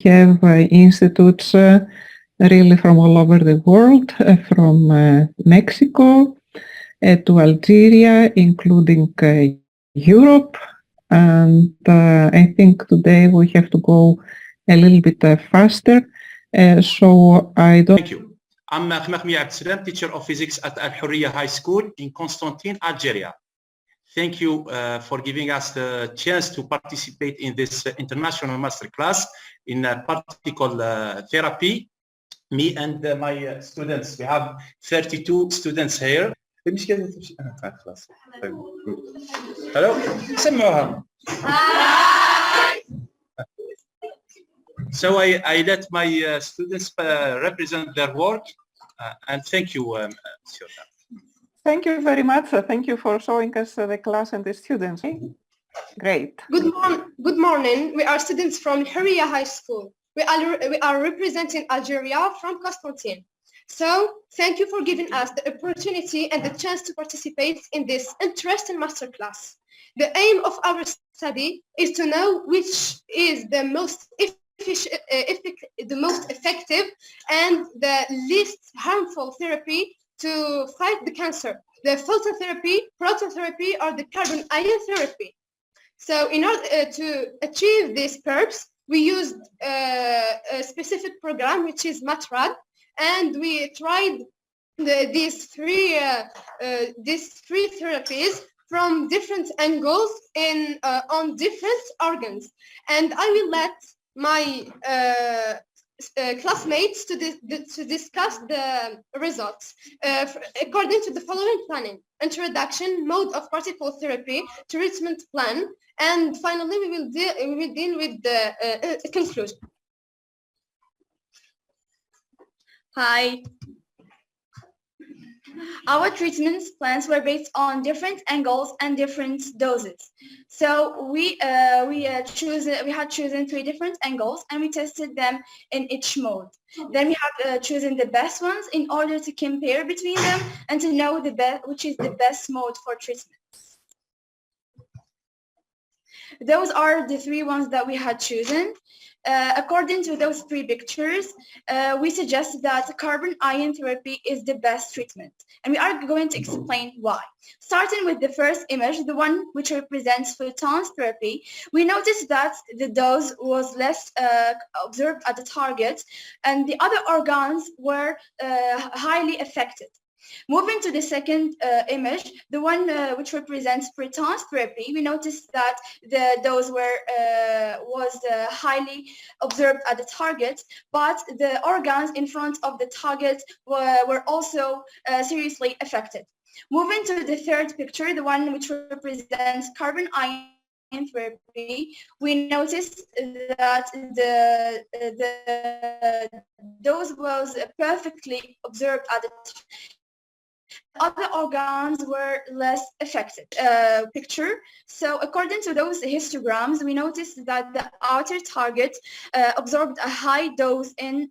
have institutes really from all over the world, from Mexico to Algeria, including Europe. And I think today we have to go a little bit faster. So I don't... Thank you. I'm Khmakmi Abdeslam, teacher of physics at Al-Harriya High School in Constantine, Algeria. Thank you for giving us the chance to participate in this international masterclass in particle therapy. Me and my students, we have 32 students here. Hello. سمعوها. So I let my students represent their work, and thank you, Monsieur. Thank you very much. Thank you for showing us the class and the students. Great. Good morning. We are students from الحرية High School. We are representing Algeria from Constantine. So thank you for giving us the opportunity and the chance to participate in this interesting masterclass. The aim of our study is to know which is the most effective and the least harmful therapy to fight the cancer, the phototherapy, prototherapy, or the carbon ion therapy. So in order to achieve these purpose, we used a specific program which is MATRAD, and we tried these three therapies from different angles on different organs. And I will let my classmates to discuss the results according to the following planning: introduction, mode of particle therapy, treatment plan, and finally we will deal with the conclusion. Hi. Our treatment plans were based on different angles and different doses. So we had chosen 3 different angles and we tested them in each mode. Then we have chosen the best ones in order to compare between them and to know which is the best mode for treatment. Those are the 3 ones that we had chosen. According to those 3 pictures, we suggest that carbon ion therapy is the best treatment, and we are going to explain why. Starting with the first image, the one which represents photons therapy, we noticed that the dose was less observed at the target, and the other organs were highly affected. Moving to the second image, the one which represents protons therapy, we noticed that the dose was highly observed at the target, but the organs in front of the target were also seriously affected. Moving to the third picture, the one which represents carbon ion therapy, we noticed that the dose was perfectly observed at the target. Other organs were less affected. Picture. So according to those histograms, we noticed that the outer target absorbed a high dose in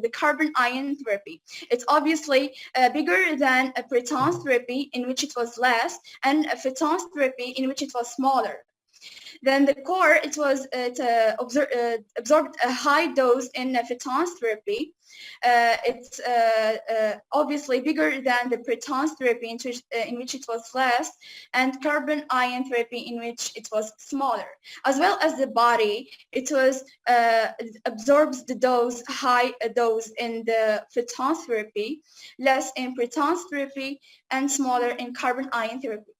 the carbon ion therapy. It's obviously bigger than a proton therapy, in which it was less, and a photon therapy, in which it was smaller. Then the core, it absorbed a high dose in photon therapy. It's obviously bigger than the proton therapy, in which it was less, and carbon ion therapy, in which it was smaller. As well as the body, it was absorbs the dose, high dose in the photon therapy, less in proton therapy, and smaller in carbon ion therapy.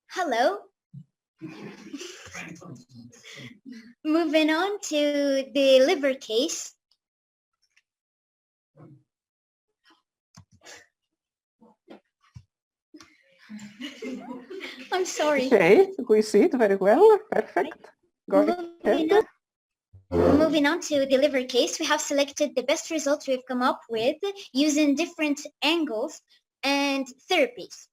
Hello. Moving on to the liver case. I'm sorry. Okay, we see it very well. Perfect. Go ahead. Moving on to the liver case, we have selected the best results we've come up with using different angles and therapies.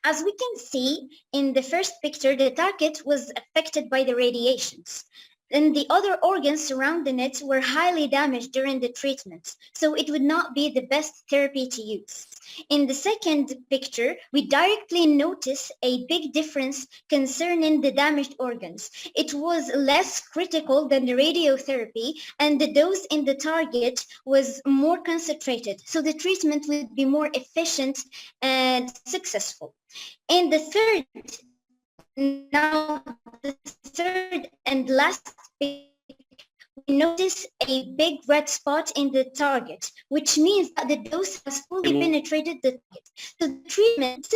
As we can see in the first picture, the target was affected by the radiations, and the other organs surrounding it were highly damaged during the treatment, so it would not be the best therapy to use. In the second picture, we directly notice a big difference concerning the damaged organs. It was less critical than the radiotherapy, and the dose in the target was more concentrated, so the treatment would be more efficient and successful. In the third and last picture, we notice a big red spot in the target, which means that the dose has fully penetrated the target. So the treatment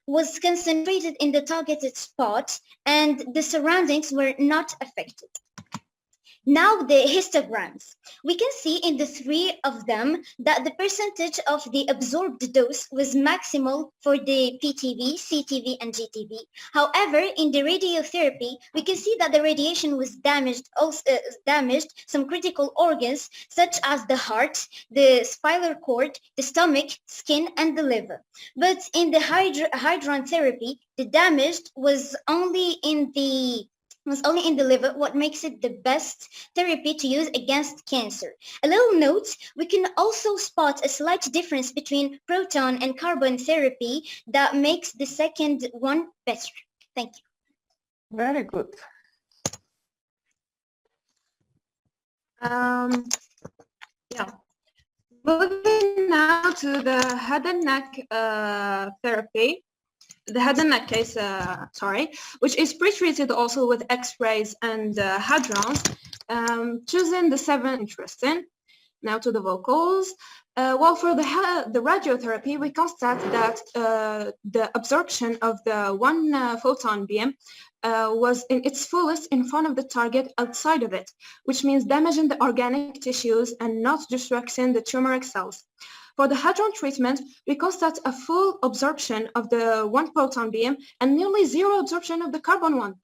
was concentrated in the targeted spot and the surroundings were not affected. Now the histograms. We can see in the three of them that the percentage of the absorbed dose was maximal for the PTV, CTV, and GTV. However, in the radiotherapy, we can see that the radiation was damaged some critical organs such as the heart, the spinal cord, the stomach, skin, and the liver. But in the hadron therapy, the damage was only in the liver, what makes it the best therapy to use against cancer. A little note, we can also spot a slight difference between proton and carbon therapy that makes the second one better. Thank you. Very good. Yeah. Moving now to the head and neck therapy. The head and neck case, which is pre-treated also with X-rays and hadrons. Choosing the 7 interesting. Now to the vocals. Well, for the radiotherapy, we constate that the absorption of the one photon beam was in its fullest in front of the target outside of it, which means damaging the organic tissues and not disrupting the tumoric cells. For the hadron treatment, we constate a full absorption of the one proton beam and nearly zero absorption of the carbon one.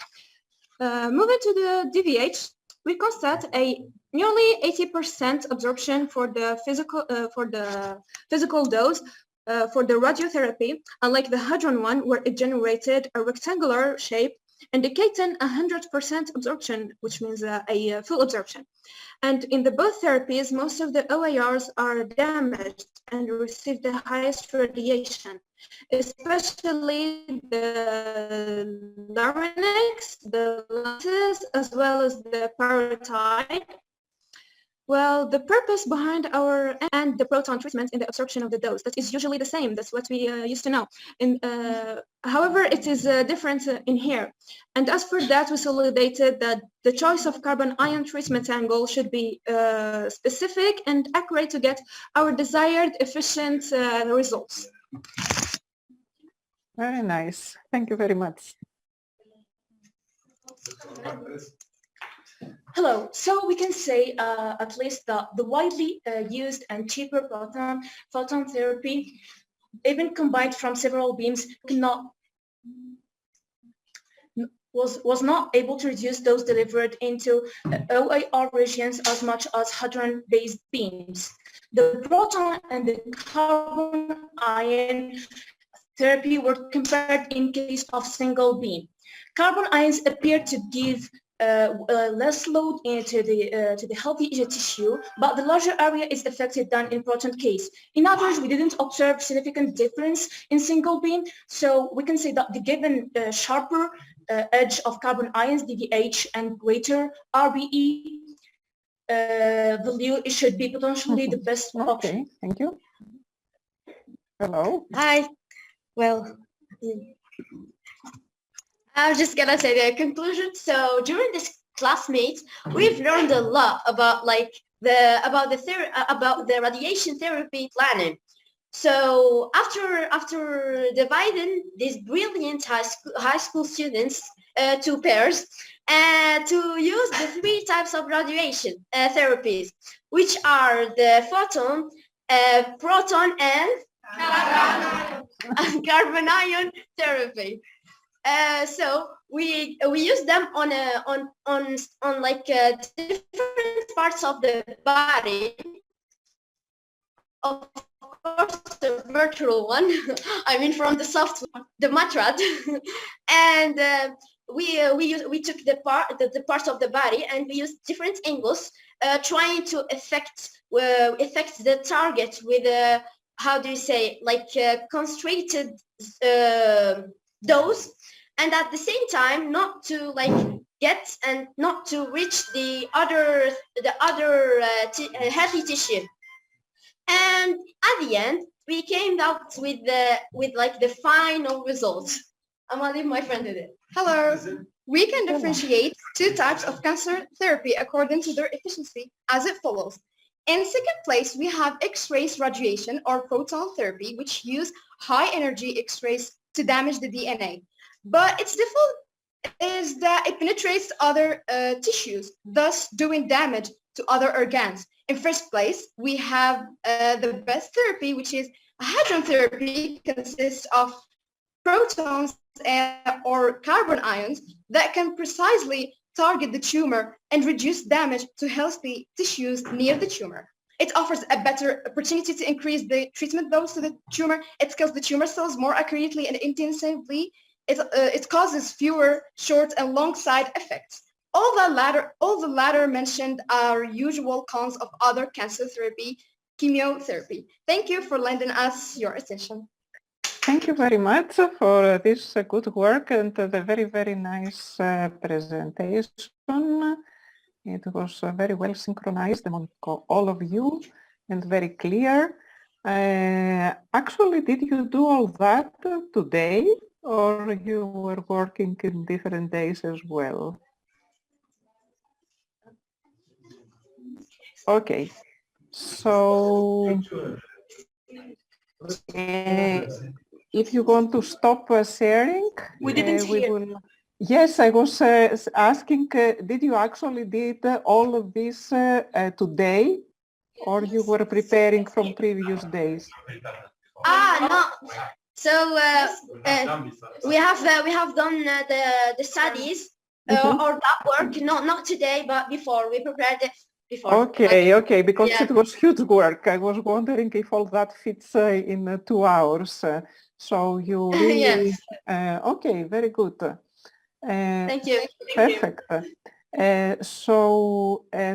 Moving to the DVH, we constate a nearly 80% absorption for the physical dose for the radiotherapy, unlike the hadron one, where it generated a rectangular shape, indicating 100% absorption, which means a full absorption. And in the both therapies, most of the OARs are damaged and receive the highest radiation, especially the larynx, the larynx, as well as the parotid. Well, the purpose behind our and the proton treatment in the absorption of the dose, that is usually the same. That's what we used to know. However, it is different in here. And as for that, we solidated that the choice of carbon ion treatment angle should be specific and accurate to get our desired efficient results. Very nice. Thank you very much. Hello. So we can say at least that the widely used and cheaper photon therapy, even combined from several beams, was not able to reduce those delivered into OAR regions as much as hadron-based beams. The proton and the carbon ion therapy were compared in case of single beam. Carbon ions appear to give less load into the healthy tissue, but the larger area is affected than in proton case. In others, we didn't observe significant difference in single beam, so we can say that the given sharper edge of carbon ions, DVH, and greater RBE value, it should be potentially the best option. Okay, thank you. Hello. Hi. Well, I was just gonna say the conclusion. So during this classmates, we've learned a lot about the radiation therapy planning. So after dividing these brilliant high school students to pairs to use the 3 types of radiation therapies, which are the photon, proton, and carbon ion therapy. So we use them on like different parts of the body. Of course, the virtual one. I mean, from the soft one, the matrad, and we took the part of the body and we used different angles, trying to affect the target with a, how do you say, like concentrated dose, and at the same time not to like get and not to reach the other healthy tissue. And at the end, we came out with the final result. I'm gonna leave my friend with it. Hello. We can differentiate two types of cancer therapy according to their efficiency as it follows. In second place, we have X-rays radiation or proton therapy, which use high energy X-rays to damage the DNA. But its default is that it penetrates other tissues, thus doing damage to other organs. In first place, we have the best therapy, which is hadron therapy, consists of protons or carbon ions that can precisely target the tumor and reduce damage to healthy tissues near the tumor. It offers a better opportunity to increase the treatment dose to the tumor. It kills the tumor cells more accurately and intensively. It causes fewer short and long side effects. All the latter mentioned are usual cons of other cancer therapy, chemotherapy. Thank you for lending us your attention. Thank you very much for this good work and the very, very nice presentation. It was very well synchronized among all of you and very clear. Actually, did you do all that today, or you were working in different days as well? Okay, so if you want to stop sharing, We didn't hear. will. Yes, I was asking, did you actually did all of this today, or you were preparing from previous days? No. So we have done the studies or lab work, not today, but before. We prepared it before. Okay, okay, because Yeah. it was huge work. I was wondering if all that fits in 2 hours. So you really, Yes. Okay, very good. Thank you. Perfect.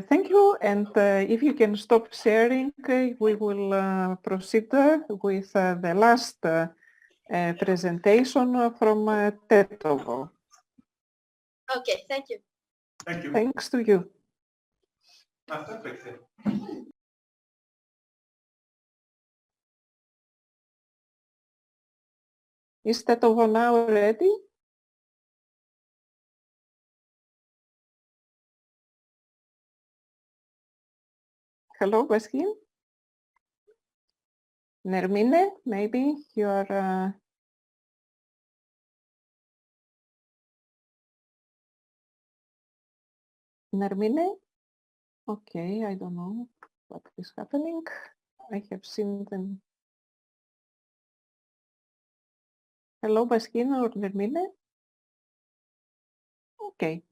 Thank you, and if you can stop sharing, we will proceed with the last presentation from Tetovo. Okay, thank you. Thank you. Thanks to you. Is Tetovo now ready? Hello, Baskin? Nermine, maybe you are... Nermine? Okay, I don't know what is happening. I have seen them. Hello, Baskin or Nermine? Okay.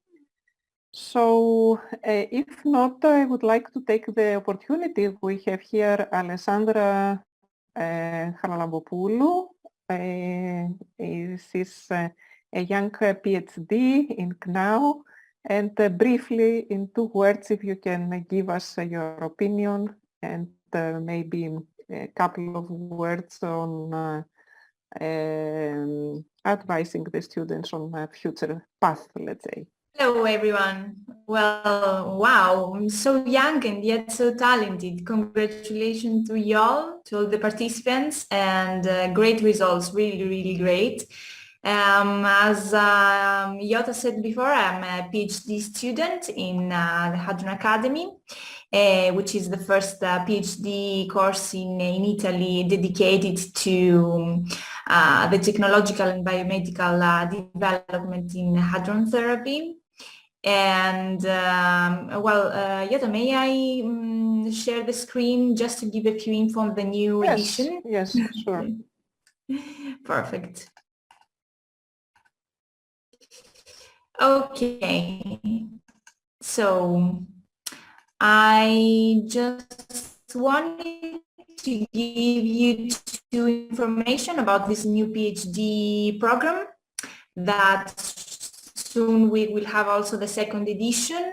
So if not, I would like to take the opportunity. We have here Alessandra Haralabopoulou. She's a young PhD in CNAO. And briefly, in 2 words, if you can give us your opinion and maybe a couple of words on advising the students on a future path, let's say. Hello everyone. Well, wow, I'm so young and yet so talented. Congratulations to y'all, to all the participants, and great results, really, really great. As Yota said before, I'm a PhD student in the Hadron Academy, which is the first PhD course in Italy dedicated to the technological and biomedical development in hadron therapy. And Yota, may I share the screen just to give a few info on the new edition? Yes, sure. Perfect. Okay, so I just wanted to give you 2 information about this new PhD program that soon we will have also the second edition.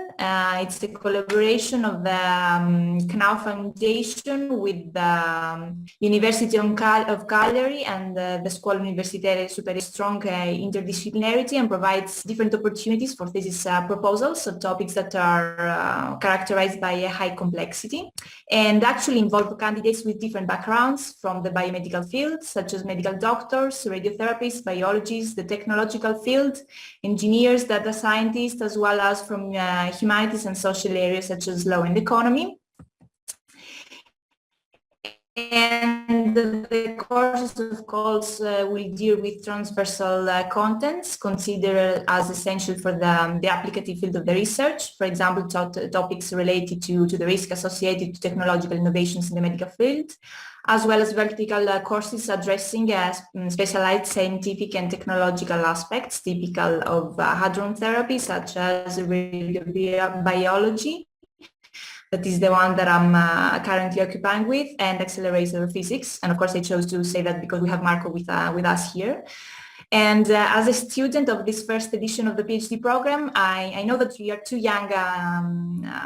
It's a collaboration of the CNAU Foundation with the University of Cagliari and the Scuola Universitaria Superiore. Strong interdisciplinarity and provides different opportunities for thesis proposals of topics that are characterized by a high complexity and actually involve candidates with different backgrounds from the biomedical field, such as medical doctors, radiotherapists, biologists, the technological field, engineers, data scientists, as well as from humanities and social areas such as law and economy. And the courses, of course, will deal with transversal contents considered as essential for the applicative field of the research. For example, topics related to the risk associated to technological innovations in the medical field, as well as vertical courses addressing specialized scientific and technological aspects typical of hadron therapy, such as biology. That is the one that I'm currently occupying with, and accelerator physics. And of course, I chose to say that because we have Marco with us here. And as a student of this first edition of the PhD program, I know that you are too young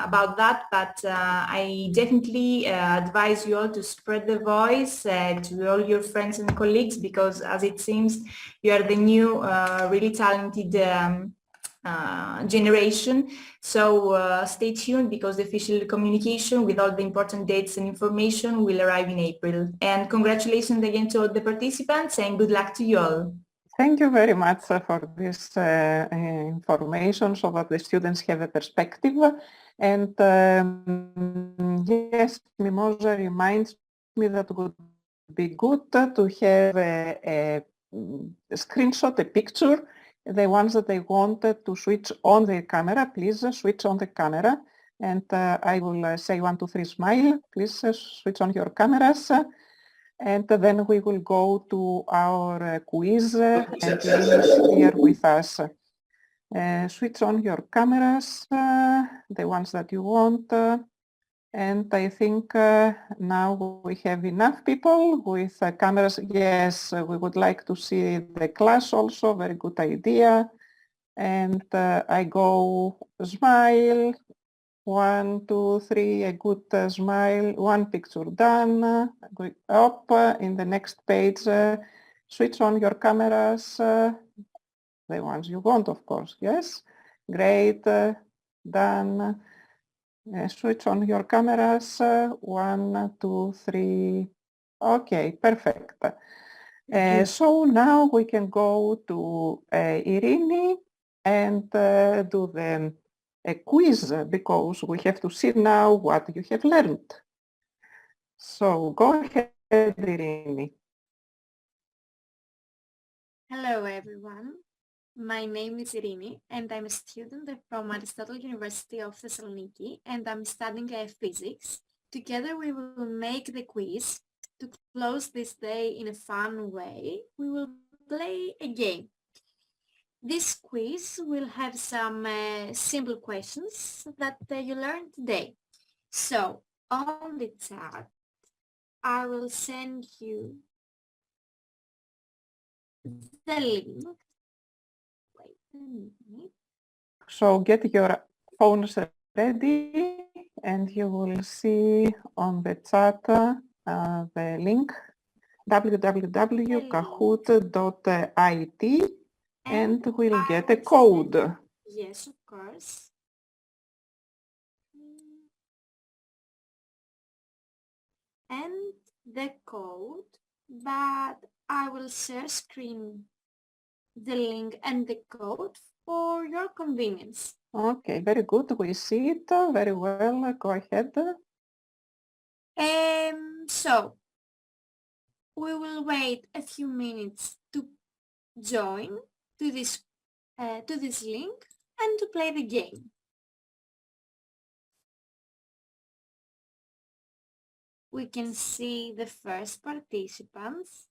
about that, but I definitely advise you all to spread the voice to all your friends and colleagues, because as it seems, you are the new, really talented generation. So stay tuned, because the official communication with all the important dates and information will arrive in April. And congratulations again to all the participants, and good luck to you all. Thank you very much for this information, so that the students have a perspective. And yes, Mimosa reminds me that would be good to have a screenshot, a picture. The ones that they wanted to switch on the camera, please switch on the camera. And I will say 1, 2, 3, smile. Please switch on your cameras. And then we will go to our quiz, and Irene is here with us. Switch on your cameras, the ones that you want. And I think now we have enough people with cameras. Yes, we would like to see the class also, very good idea. And I go smile, 1, 2, 3, a good smile, one picture done. Go up in the next page, switch on your cameras, the ones you want, of course, yes. Great, done. Switch on your cameras, 1, 2, 3. Okay, perfect. So now we can go to Irene and do the quiz, because we have to see now what you have learned. So go ahead, Irene. Hello, everyone. My name is Irene, and I'm a student from Aristotle University of Thessaloniki, and I'm studying physics. Together we will make the quiz. To close this day in a fun way, we will play a game. This quiz will have some simple questions that you learned today. So on the chat, I will send you the link. Wait a minute. So get your phones ready, and you will see on the chat the link www.kahoot.it, and we'll get a code. Yes, of course. And the code, but I will share screen the link and the code for your convenience. Okay, very good. We see it very well. Go ahead. So we will wait a few minutes to join to this link and to play the game. We can see the first participants.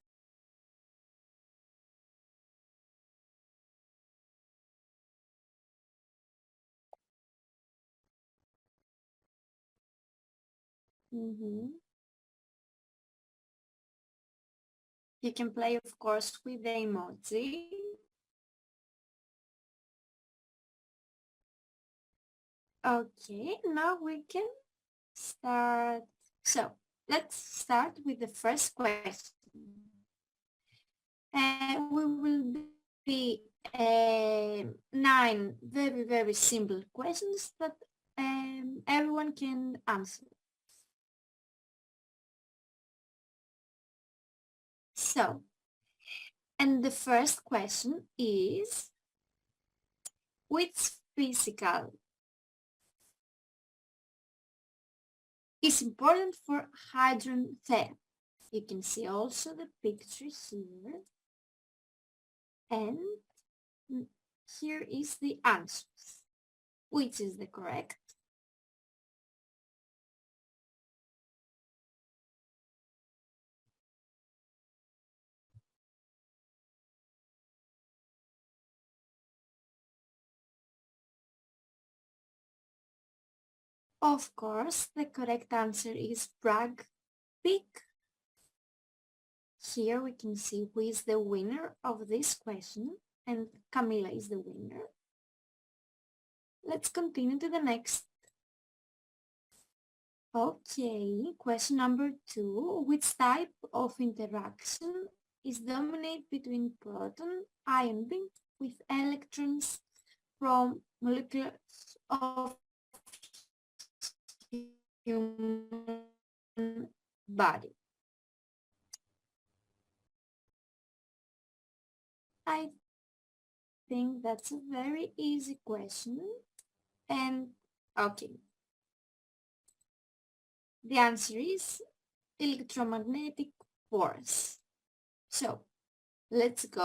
You can play, of course, with the emoji. Okay, now we can start. So let's start with the first question. We will be 9 very, very simple questions that everyone can answer. So, and the first question is, which physical is important for hadron therapy? You can see also the picture here. And here is the answers. Which is the correct? Of course, the correct answer is Bragg peak. Here we can see who is the winner of this question, and Camila is the winner. Let's continue to the next. Okay, question number 2. Which type of interaction is dominant between proton ion beam with electrons from molecules of human body? I think that's a very easy question. And okay, the answer is electromagnetic force. So let's go